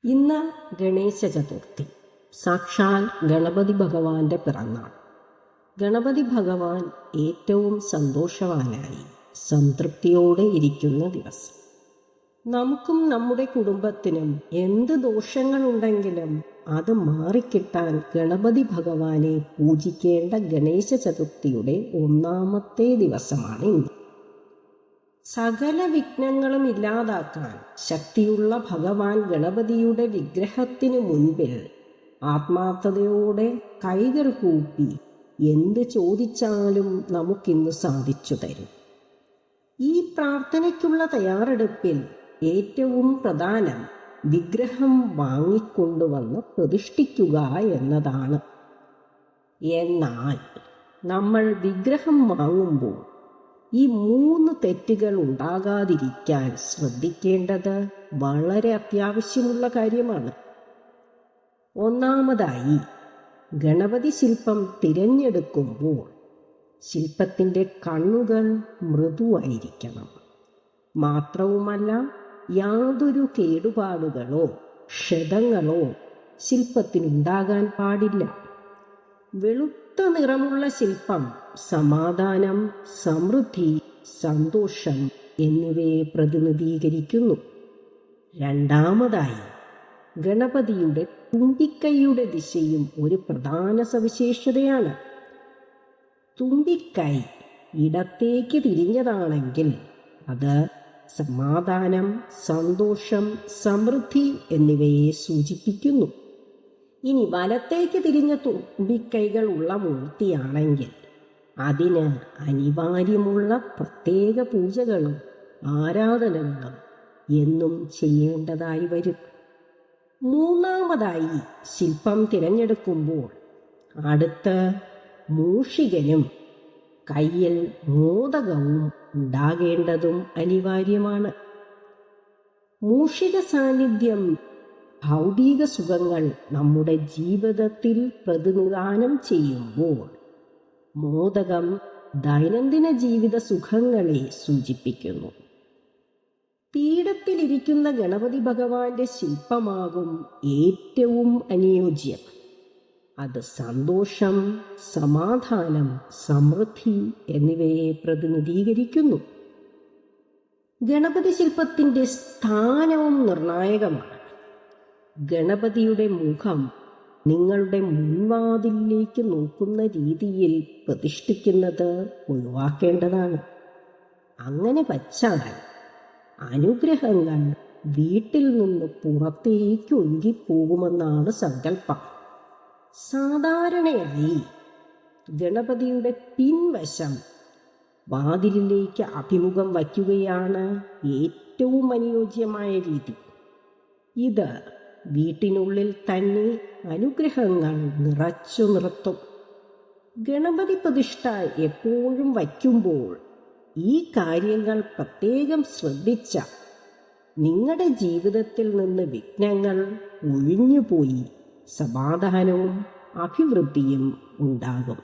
ഇന്ന് ഗണേശ ചതുർത്ഥി, സാക്ഷാൽ ഗണപതി ഭഗവാന്റെ പിറന്നാൾ. ഗണപതി ഭഗവാൻ ഏറ്റവും സന്തോഷവാനായി സംതൃപ്തിയോടെ ഇരിക്കുന്ന ദിവസം. നമുക്കും നമ്മുടെ കുടുംബത്തിനും എന്ത് ദോഷങ്ങളുണ്ടെങ്കിലും അത് മാറിക്കിട്ടാൻ ഗണപതി ഭഗവാനെ പൂജിക്കേണ്ട ഗണേശ ചതുർത്ഥിയുടെ ഒന്നാമത്തെ ദിവസമാണ് ഇന്ന്. സകല വിഘ്നങ്ങളും ഇല്ലാതാക്കാൻ ശക്തിയുള്ള ഭഗവാൻ ഗണപതിയുടെ വിഗ്രഹത്തിനു മുൻപിൽ ആത്മാർത്ഥതയോടെ കൈകൾ കൂപ്പി എന്ത് ചോദിച്ചാലും നമുക്കിന്ന് സാധിച്ചു തരും. ഈ പ്രാർത്ഥനയ്ക്കുള്ള തയ്യാറെടുപ്പിൽ ഏറ്റവും പ്രധാനം വിഗ്രഹം വാങ്ങിക്കൊണ്ടുവന്ന് പ്രതിഷ്ഠിക്കുക എന്നതാണ്. എന്നാൽ നമ്മൾ വിഗ്രഹം വാങ്ങുമ്പോൾ ഈ 3 തെറ്റുകൾ ഉണ്ടാകാതിരിക്കാൻ ശ്രദ്ധിക്കേണ്ടത് വളരെ അത്യാവശ്യമുള്ള കാര്യമാണ്. ഒന്നാമതായി, ഗണപതി ശില്പം തിരഞ്ഞെടുക്കുമ്പോൾ ശില്പത്തിൻ്റെ കണ്ണുകൾ മൃദുവായിരിക്കണം. മാത്രവുമല്ല, യാതൊരു കേടുപാടുകളോ ക്ഷതങ്ങളോ ശില്പത്തിനുണ്ടാകാൻ പാടില്ല. വെളുത്ത നിറമുള്ള ശില്പം സമാധാനം, സമൃദ്ധി, സന്തോഷം എന്നിവയെ പ്രതിനിധീകരിക്കുന്നു. രണ്ടാമതായി, ഗണപതിയുടെ തുമ്പിക്കൈയുടെ ദിശയും ഒരു പ്രധാന സവിശേഷതയാണ്. തുമ്പിക്കൈ ഇടത്തേക്ക് തിരിഞ്ഞതാണെങ്കിൽ അത് സമാധാനം, സന്തോഷം, സമൃദ്ധി എന്നിവയെ സൂചിപ്പിക്കുന്നു. ഇനി വലത്തേക്ക് തിരിഞ്ഞ തുമ്പിക്കൈകൾ ഉള്ള മൂർത്തിയാണെങ്കിൽ അതിന് അനിവാര്യമുള്ള പ്രത്യേക പൂജകളും ആരാധനകളും എന്നും ചെയ്യേണ്ടതായി വരും. മൂന്നാമതായി, ശില്പം തിരഞ്ഞെടുക്കുമ്പോൾ അടുത്ത് മൂഷികനും കയ്യിൽ മോദകവും ഉണ്ടാകേണ്ടതും അനിവാര്യമാണ്. മൂഷിക സാന്നിധ്യം ഭൗതിക സുഖങ്ങൾ നമ്മുടെ ജീവിതത്തിൽ പ്രതിനിധാനം ചെയ്യുമ്പോൾ മോദകം ദൈനംദിന ജീവിത സുഖങ്ങളെ സൂചിപ്പിക്കുന്നു. പീഠത്തിലിരിക്കുന്ന ഗണപതി ഭഗവാന്റെ ശില്പമാകും ഏറ്റവും അനുയോജ്യം. അത് സന്തോഷം, സമാധാനം, സമൃദ്ധി എന്നിവയെ പ്രതിനിധീകരിക്കുന്നു. ഗണപതി ശില്പത്തിൻ്റെ സ്ഥാനവും നിർണായകമാണ്. ഗണപതിയുടെ മുഖം നിങ്ങളുടെ മുൻവാതിലിലേക്ക് നോക്കുന്ന രീതിയിൽ പ്രതിഷ്ഠിക്കുന്നത് ഒഴിവാക്കേണ്ടതാണ്. അങ്ങനെ വച്ചാൽ അനുഗ്രഹങ്ങൾ വീട്ടിൽ നിന്ന് പുറത്തേക്ക് ഒഴുകിപ്പോകുമെന്നാണ് സങ്കല്പം. സാധാരണയായി ഗണപതിയുടെ പിൻവശം വാതിലിലേക്ക് അഭിമുഖം വയ്ക്കുകയാണ് ഏറ്റവും അനുയോജ്യമായ രീതി. ഇത് വീട്ടിനുള്ളിൽ തന്നെ അനുഗ്രഹങ്ങൾ നിറച്ചു നിർത്തും. ഗണപതി പ്രതിഷ്ഠ എപ്പോഴും വയ്ക്കുമ്പോൾ ഈ കാര്യങ്ങൾ പ്രത്യേകം ശ്രദ്ധിച്ച നിങ്ങളുടെ ജീവിതത്തിൽ നിന്ന് വിഘ്നങ്ങൾ ഒഴിഞ്ഞുപോയി സമാധാനവും അഭിവൃദ്ധിയും ഉണ്ടാകും.